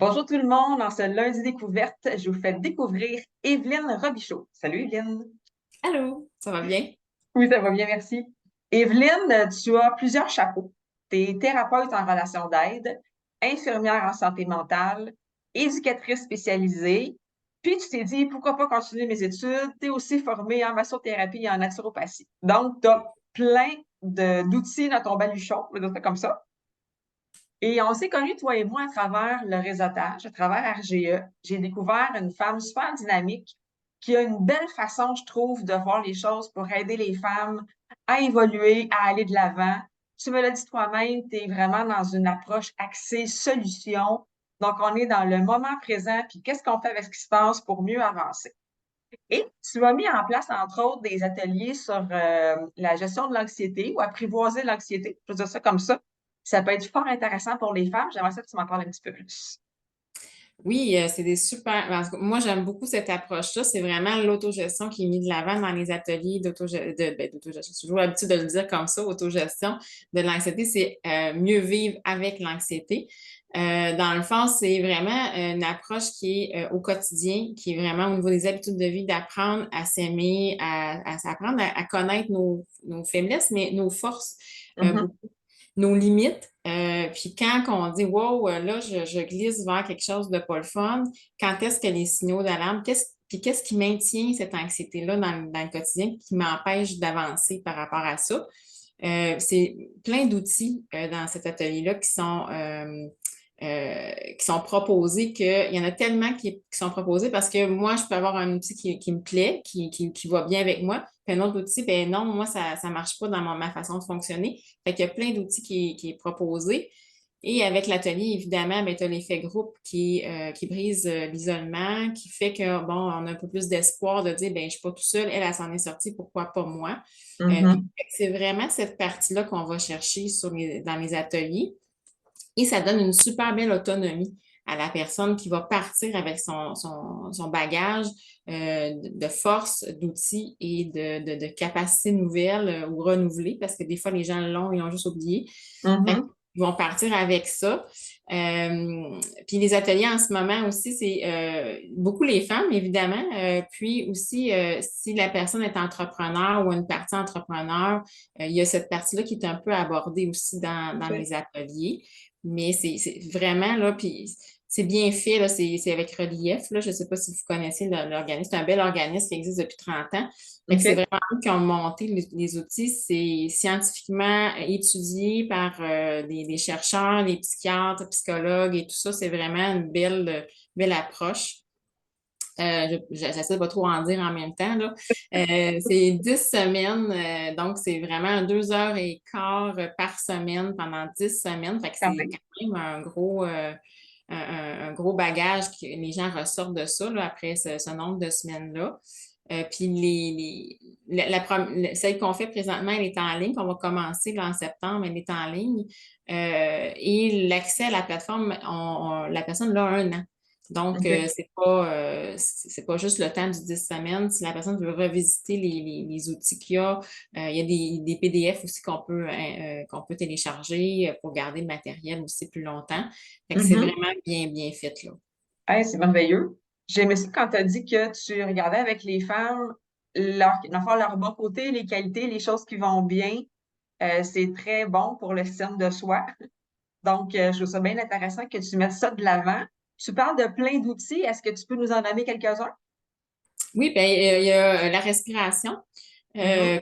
Bonjour tout le monde, en ce lundi découverte, je vous fais découvrir Evelyne Robichaud. Salut Evelyne. Allô, ça va bien? Oui, ça va bien, merci. Evelyne, tu as plusieurs chapeaux. Tu es thérapeute en relation d'aide, infirmière en santé mentale, éducatrice spécialisée, puis tu t'es dit pourquoi pas continuer mes études. Tu es aussi formée en massothérapie et en naturopathie. Donc, tu as plein d'outils dans ton baluchon, on va dire ça comme ça. Et on s'est connus, toi et moi, à travers le réseautage, à travers RGE. J'ai découvert une femme super dynamique qui a une belle façon, je trouve, de voir les choses pour aider les femmes à évoluer, à aller de l'avant. Tu me l'as dit toi-même, tu es vraiment dans une approche axée solution. Donc, on est dans le moment présent, puis qu'est-ce qu'on fait avec ce qui se passe pour mieux avancer. Et tu as mis en place, entre autres, des ateliers sur la gestion de l'anxiété ou apprivoiser l'anxiété. Je veux dire ça comme ça. Ça peut être fort intéressant pour les femmes. J'aimerais ça que tu m'en parles un petit peu plus. Oui, c'est des super. Moi, j'aime beaucoup cette approche-là. C'est vraiment l'autogestion qui est mise de l'avant dans les ateliers d'autogestion. J'ai toujours l'habitude de le dire comme ça, autogestion de l'anxiété, c'est mieux vivre avec l'anxiété. Dans le fond, c'est vraiment une approche qui est au quotidien, qui est vraiment au niveau des habitudes de vie, d'apprendre à s'aimer, à s'apprendre à connaître nos faiblesses, mais nos forces. Mhm. Beaucoup nos limites. Puis quand on dit wow, là, je glisse vers quelque chose de pas le fun, quand est-ce que les signaux d'alarme, qu'est-ce qui maintient cette anxiété-là dans le quotidien, qui m'empêche d'avancer par rapport à ça? C'est plein d'outils dans cet atelier-là qui sont proposés, qu'il y en a tellement qui sont proposés parce que moi, je peux avoir un outil qui me plaît, qui va bien avec moi, puis un autre outil, ben non, moi, ça ne marche pas dans ma façon de fonctionner. Fait qu'il y a plein d'outils qui est proposé. Et avec l'atelier, évidemment, ben, tu as l'effet groupe qui brise l'isolement, qui fait que, bon, on a un peu plus d'espoir de dire, ben, je ne suis pas tout seul, elle s'en est sortie, pourquoi pas moi? Puis, Mhm. c'est vraiment cette partie-là qu'on va chercher dans les ateliers. Et ça donne une super belle autonomie à la personne qui va partir avec son bagage de force, d'outils et de capacités nouvelles ou renouvelées, parce que des fois, les gens l'ont, ils ont juste oublié. Fait Mhm. qu'ils vont partir avec ça. Puis les ateliers en ce moment aussi, c'est beaucoup les femmes, évidemment. Puis aussi, si la personne est entrepreneur ou une partie entrepreneur, il y a cette partie-là qui est un peu abordée aussi dans OK. les ateliers. Mais c'est vraiment là, puis c'est bien fait, là, c'est avec relief. Là. Je ne sais pas si vous connaissez l'organisme. C'est un bel organisme qui existe depuis 30 ans. Fait que c'est OK. vraiment eux qui ont monté les outils. C'est scientifiquement étudié par des chercheurs, des psychiatres, psychologues et tout ça. C'est vraiment une belle approche. J'essaie de pas trop en dire en même temps, là. C'est 10 semaines, donc c'est vraiment 2 heures et quart par semaine pendant 10 semaines. Fait que Quand c'est même. quand même un gros bagage que les gens ressortent de ça là, après ce nombre de semaines-là. Puis celle qu'on fait présentement, elle est en ligne, qu'on va commencer là, en septembre, elle est en ligne. Et l'accès à la plateforme, la personne a 1 an. Donc, OK. c'est pas juste le temps du 10 semaines. Si la personne veut revisiter les outils il y a des PDF aussi qu'on peut télécharger pour garder le matériel aussi plus longtemps. Fait que c'est Mhm. vraiment bien fait, là. Hey, c'est merveilleux. J'aimais ça quand tu as dit que tu regardais avec les femmes dans le fond, leur bon côté, les qualités, les choses qui vont bien. C'est très bon pour l'estime de soi. Donc, je trouve ça bien intéressant que tu mettes ça de l'avant. Tu parles de plein d'outils. Est-ce que tu peux nous en nommer quelques-uns? Oui, ben, il y a la respiration. Mhm.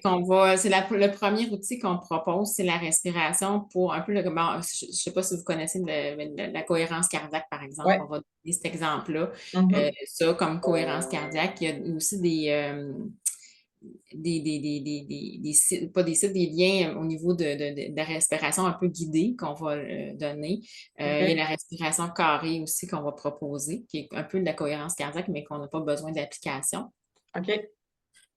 C'est le premier outil qu'on propose, c'est la respiration pour un peu je ne sais pas si vous connaissez la cohérence cardiaque, par exemple. Ouais. On va donner cet exemple-là. Mhm. Ça, comme cohérence cardiaque, il y a aussi pas des sites, des liens au niveau de la respiration un peu guidée qu'on va donner. Il y a OK. la respiration carrée aussi qu'on va proposer, qui est un peu de la cohérence cardiaque, mais qu'on n'a pas besoin d'application. OK.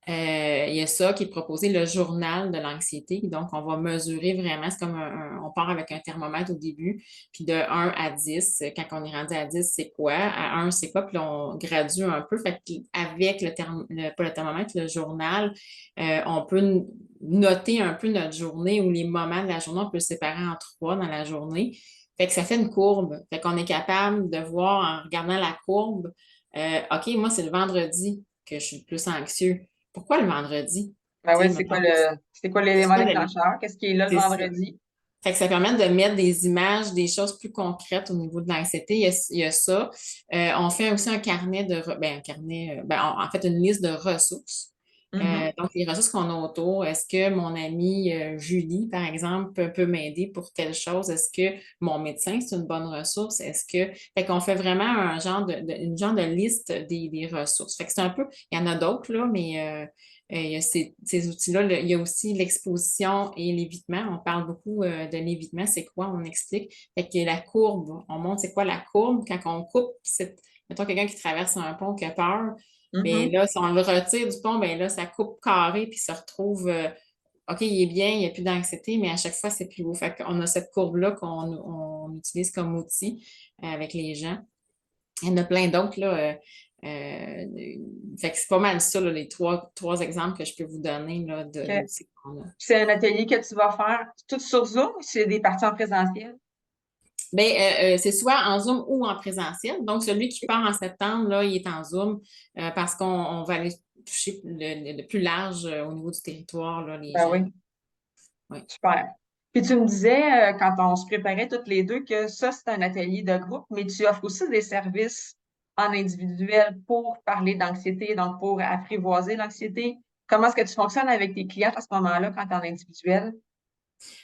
Il y a ça qui est proposé, le journal de l'anxiété. Donc, on va mesurer vraiment, c'est comme on part avec un thermomètre au début, puis de 1 à 10, quand on est rendu à 10, c'est quoi? À 1, c'est quoi? Puis là, on gradue un peu. Fait qu'avec pas le thermomètre, le journal, on peut noter un peu notre journée ou les moments de la journée. On peut le séparer en 3 dans la journée. Fait que ça fait une courbe. Fait qu'on est capable de voir en regardant la courbe, OK, moi, c'est le vendredi que je suis le plus anxieux. Pourquoi le vendredi? Ben Tu oui, sais, mettons, c'est quoi c'est l'élément quoi déclencheur? Qu'est-ce qui est là le c'est ça. vendredi? Fait que ça permet de mettre des images, des choses plus concrètes au niveau de l'anxiété. Il y a ça. On fait aussi un carnet un carnet, en fait, une liste de ressources. Mhm. Donc, les ressources qu'on a autour, est-ce que mon amie Julie, par exemple, peut m'aider pour telle chose? Est-ce que mon médecin, c'est une bonne ressource? Fait qu'on fait vraiment un genre une genre de liste des ressources. Fait que c'est un peu, il y en a d'autres, là, mais il y a ces outils-là. Il y a aussi l'exposition et l'évitement. On parle beaucoup de l'évitement. C'est quoi? On explique. Fait que la courbe, on montre c'est quoi la courbe. Quand on coupe, mettons quelqu'un qui traverse un pont qui a peur, bien Mhm. là, si on le retire du pont, bien là, ça coupe carré puis ça retrouve, OK, il est bien, il n'y a plus d'anxiété, mais à chaque fois, c'est plus haut. Fait qu'on a cette courbe-là qu'on utilise comme outil avec les gens. Il y en a plein d'autres, là. Euh, fait que c'est pas mal ça, là, les trois exemples que je peux vous donner là, OK. d'outils qu'on a. C'est un atelier que tu vas faire tout sur Zoom ou c'est des parties en présentiel? Bien, c'est soit en Zoom ou en présentiel. Donc, celui qui part en septembre, là, il est en Zoom parce qu'on va aller toucher le plus large au niveau du territoire, là, les Ben gens. oui, Oui. super. Puis tu me disais, quand on se préparait toutes les deux, que ça, c'est un atelier de groupe, mais tu offres aussi des services en individuel pour parler d'anxiété, donc pour apprivoiser l'anxiété. Comment est-ce que tu fonctionnes avec tes clients à ce moment-là quand tu es en individuel?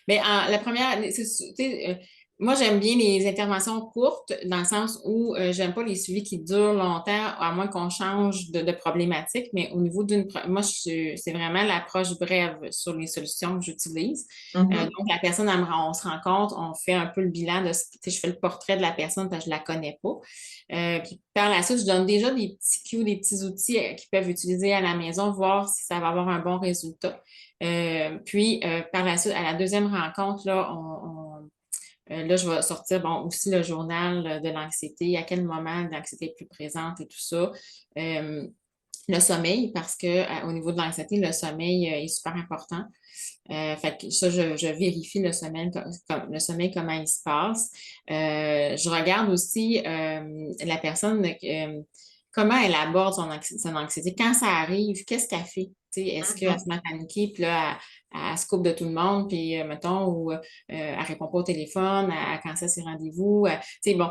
Mais la première, tu sais, moi, j'aime bien les interventions courtes dans le sens où j'aime pas les suivis qui durent longtemps, à moins qu'on change de problématique. Mais au niveau moi, c'est vraiment l'approche brève sur les solutions que j'utilise. Mhm. Donc, la personne, on se rencontre, on fait un peu le bilan tu sais, je fais le portrait de la personne parce que je la connais pas. Puis par la suite, je donne déjà des petits cues, des petits outils qu'ils peuvent utiliser à la maison, voir si ça va avoir un bon résultat. Puis, par la suite, à la deuxième rencontre, là, là, je vais sortir bon, aussi le journal de l'anxiété, à quel moment l'anxiété est plus présente et tout ça. Euh, le sommeil, parce que au niveau de l'anxiété, le sommeil est super important. Fait que ça, je vérifie le sommeil, comment il se passe. Je regarde aussi la personne, comment elle aborde son anxiété. Quand ça arrive, qu'est-ce qu'elle fait? Tu sais, est-ce qu'elle Mhm. se met à paniquer, puis là, elle se coupe de tout le monde, puis mettons, ou elle répond pas au téléphone, elle cancelle ses rendez-vous. Tu sais, bon,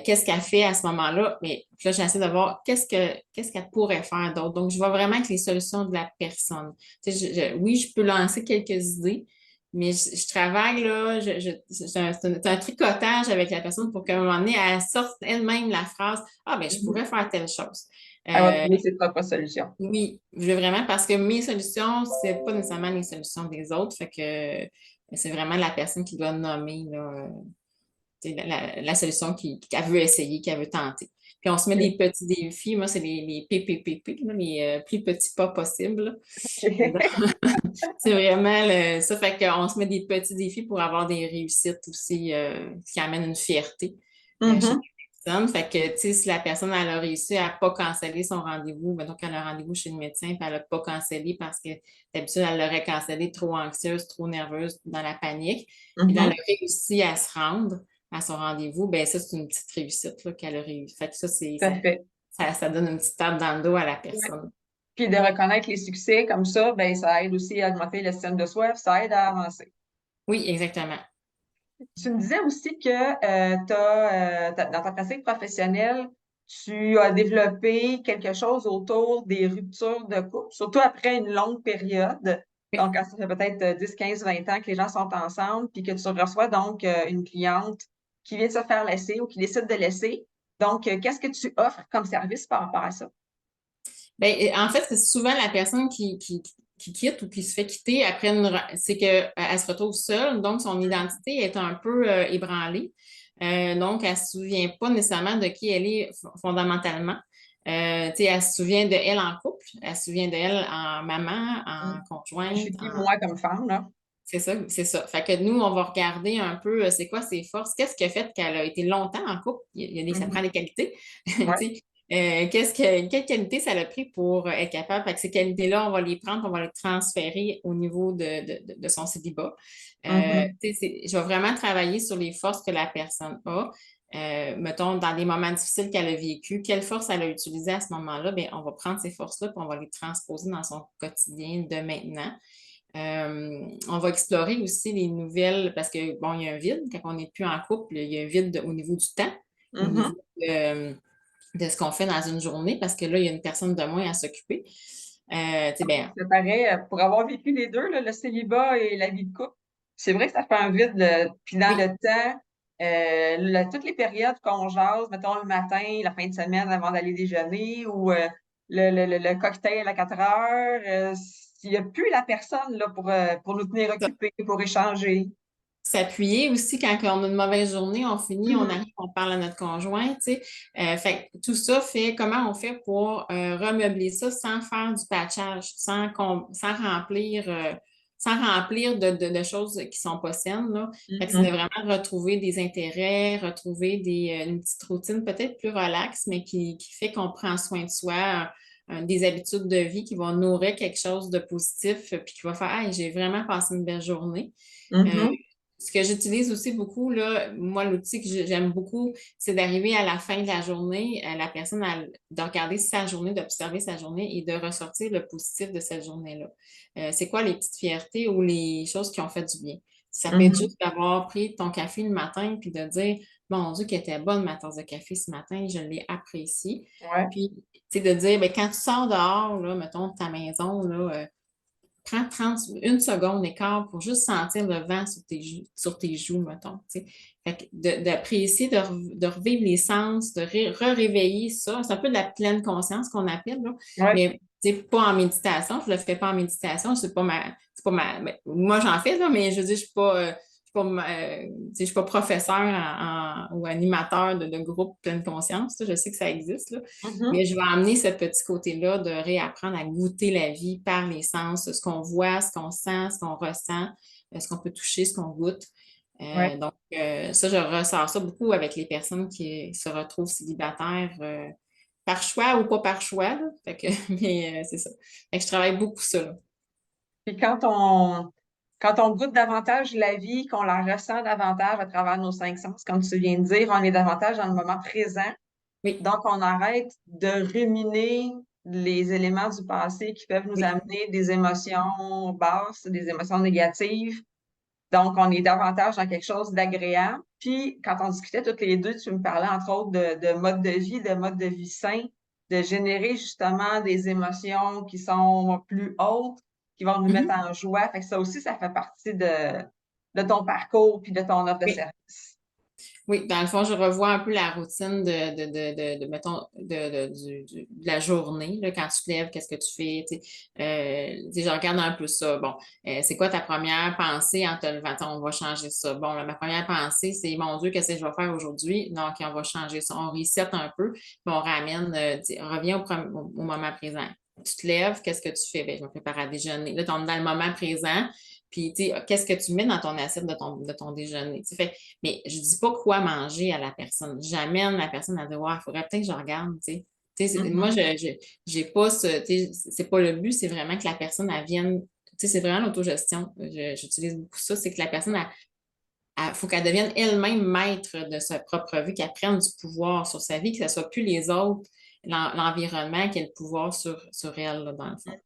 qu'est-ce qu'elle fait à ce moment-là? Mais puis là, j'essaie de voir qu'est-ce qu'elle pourrait faire d'autre. Donc, je vois vraiment avec les solutions de la personne. Tu sais, oui, je peux lancer quelques idées, mais je travaille là, c'est un tricotage avec la personne pour qu'à un moment donné, elle sorte elle-même la phrase, ah, ben, je Mhm. pourrais faire telle chose. Elle va Euh, trouver ses propres solutions. oui, je veux vraiment parce que mes solutions, c'est pas nécessairement les solutions des autres, fait que c'est vraiment la personne qui doit nommer là, tu sais, la solution qu'elle veut essayer, qu'elle veut tenter. Puis on se met des petits défis. Moi, c'est les PPPP, là, les plus petits pas possibles. OK. C'est vraiment ça. Fait qu'on se met des petits défis pour avoir des réussites aussi qui amènent une fierté chez Mhm. la personne. Fait que, tu sais, si la personne elle a réussi à pas canceller son rendez-vous, mettons qu'elle a un rendez-vous chez le médecin, puis elle a pas cancellé parce que d'habitude, elle l'aurait cancellé trop anxieuse, trop nerveuse, dans la panique. Puis là, elle Mhm. a réussi à se rendre à son rendez-vous. Ben ça, c'est une petite réussite là, qu'elle a réussi. Fait que ça, Tout à fait. ça donne une petite tape dans le dos à la Ouais. personne. Puis de reconnaître les succès comme ça, ben, ça aide aussi à augmenter l'estime de soi, puis ça aide à avancer. Oui, exactement. Tu me disais aussi que dans ta pratique professionnelle, tu as développé quelque chose autour des ruptures de couple, surtout après une longue période. Oui. Donc, ça fait peut-être 10, 15, 20 ans que les gens sont ensemble, puis que tu reçois donc une cliente qui vient de se faire laisser ou qui décide de laisser. Donc, qu'est-ce que tu offres comme service par rapport à ça? Ben, en fait, c'est souvent la personne qui quitte ou qui se fait quitter après c'est qu'elle elle se retrouve seule, donc son identité est un peu ébranlée. Donc, elle ne se souvient pas nécessairement de qui elle est fondamentalement. Tu sais, elle se souvient de elle en couple, elle se souvient d'elle en maman, Mm. en Je conjointe, suis qui, moi, comme femme, là? c'est ça, c'est ça. Fait que nous, on va regarder un peu c'est quoi ses forces, qu'est-ce qui a fait qu'elle a été longtemps en couple. Ça prend Mhm. des qualités. Tu Ouais. sais, quelle qualité ça a pris pour être capable? Fait que ces qualités-là, on va les prendre, on va les transférer au niveau de son célibat. Mhm. Je vais vraiment travailler sur les forces que la personne a. Mettons, dans des moments difficiles qu'elle a vécu, quelle force elle a utilisée à ce moment-là, bien, on va prendre ces forces-là et on va les transposer dans son quotidien de maintenant. On va explorer aussi les nouvelles, parce que, bon, il y a un vide, quand on n'est plus en couple, il y a un vide au niveau du temps, au Mhm. niveau de ce qu'on fait dans une journée, parce que là, il y a une personne de moins à s'occuper. Ben, Ça paraît, pour avoir vécu les deux, là, le célibat et la vie de couple, c'est vrai que ça fait un vide. Puis dans oui, le temps, toutes les périodes qu'on jase, mettons le matin, la fin de semaine avant d'aller déjeuner, ou le cocktail à 4 heures, il n'y a plus la personne là, pour nous tenir occupés, pour échanger. s'appuyer aussi quand on a une mauvaise journée, on finit, on Mhm. arrive, on parle à notre conjoint, tu sais. Fait que tout ça fait comment on fait pour remeubler ça sans faire du patchage, sans remplir, de choses qui sont pas saines, là. Fait que c'est de Mhm. vraiment retrouver des intérêts, retrouver une petite routine peut-être plus relaxe, mais qui fait qu'on prend soin de soi, des habitudes de vie qui vont nourrir quelque chose de positif, puis qui va faire, hey, j'ai vraiment passé une belle journée. Euh, Mhm. Ce que j'utilise aussi beaucoup, là, moi, l'outil que j'aime beaucoup, c'est d'arriver à la fin de la journée, la personne, de regarder sa journée, d'observer sa journée et de ressortir le positif de cette journée-là. C'est quoi les petites fiertés ou les choses qui ont fait du bien? Ça peut être Mhm. juste d'avoir pris ton café le matin puis de dire, mon Dieu, qu'elle était bonne ma tasse de café ce matin, je l'ai appréciée. Ouais. Puis, tu sais, de dire, ben, quand tu sors dehors, là, mettons, de ta maison, là, prends 30, une seconde écart pour juste sentir le vent sur tes joues, mettons. Tu sais. Fait que d'apprécier, de revivre les sens, de re-réveiller ça. C'est un peu de la pleine conscience qu'on appelle, là. Ouais. Mais tu sais, pas en méditation. Je le fais pas en méditation. C'est pas ben, moi, j'en fais, là, mais je veux dire, je suis pas professeur ou animateur de groupe pleine conscience. Ça, je sais que ça existe, là. Mhm. Mais je vais amener ce petit côté-là de réapprendre à goûter la vie par les sens, ce qu'on voit, ce qu'on sent, ce qu'on ressent, ce qu'on peut toucher, ce qu'on goûte. Ouais. Ça, je ressors ça beaucoup avec les personnes qui se retrouvent célibataires par choix ou pas par choix, là. Fait que, mais c'est ça. Fait que je travaille beaucoup ça, là. Puis quand on goûte davantage la vie, qu'on la ressent davantage à travers nos cinq sens, comme tu viens de dire, on est davantage dans le moment présent. Oui, Donc, on arrête de ruminer les éléments du passé qui peuvent nous oui, amener des émotions basses, des émotions négatives. Donc, on est davantage dans quelque chose d'agréable. Puis, quand on discutait toutes les deux, tu me parlais entre autres de mode de vie, de mode de vie sain, de générer justement des émotions qui sont plus hautes, qui vont nous mettre mhm, en joie. Fait que ça aussi, ça fait partie de ton parcours puis de ton offre de oui. service. Oui, dans le fond, je revois un peu la routine mettons, de la journée, là, quand tu te lèves, qu'est-ce que tu fais, tu sais, je regarde un peu ça. Bon, c'est quoi ta première pensée en te levant? On va changer ça. Bon, là, ma première pensée, c'est, mon Dieu, qu'est-ce que je vais faire aujourd'hui? Donc, on va changer ça. On reset un peu, puis on ramène, revient au moment présent. Tu te lèves, qu'est-ce que tu fais? Ben, je me prépare à déjeuner. Là, tu es dans le moment présent, puis, tu sais, qu'est-ce que tu mets dans ton assiette de ton déjeuner? Tu sais, mais je dis pas quoi manger à la personne. J'amène la personne à dire, ouais, il faudrait peut-être que je regarde, tu sais. Moi, Mhm. j'ai pas c'est pas le but, c'est vraiment que la personne, elle vienne, tu sais, c'est vraiment l'autogestion. J'utilise beaucoup ça, c'est que la personne, faut qu'elle devienne elle-même maître de sa propre vie, qu'elle prenne du pouvoir sur sa vie, que ce soit plus les autres, l'environnement qui ait le pouvoir sur elle, là, dans le fond.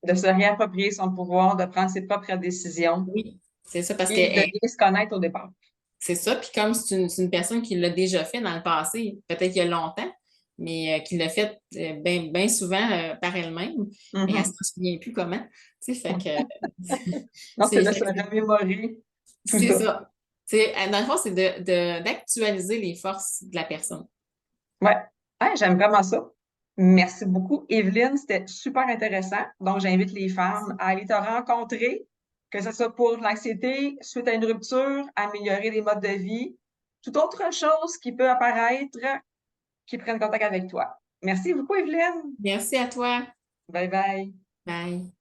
De se réapproprier son pouvoir, de prendre ses propres décisions Oui, c'est ça, parce que et de bien se connaître au départ. c'est ça. Puis comme c'est une personne qui l'a déjà fait dans le passé, peut-être il y a longtemps, mais qui l'a fait bien souvent par elle-même, mais elle ne se Mhm. souvient plus comment. Tu sais, fait que Non, c'est de fait se que remémorer tout c'est ça. ça. Dans le fond, c'est d'actualiser les forces de la personne. Ouais. Ouais, j'aime vraiment ça. Merci beaucoup, Evelyne. C'était super intéressant. Donc, j'invite les femmes à aller te rencontrer, que ce soit pour l'anxiété, suite à une rupture, améliorer les modes de vie, toute autre chose qui peut apparaître, qui prenne contact avec toi. Merci beaucoup, Evelyne. Merci à toi. Bye bye. Bye.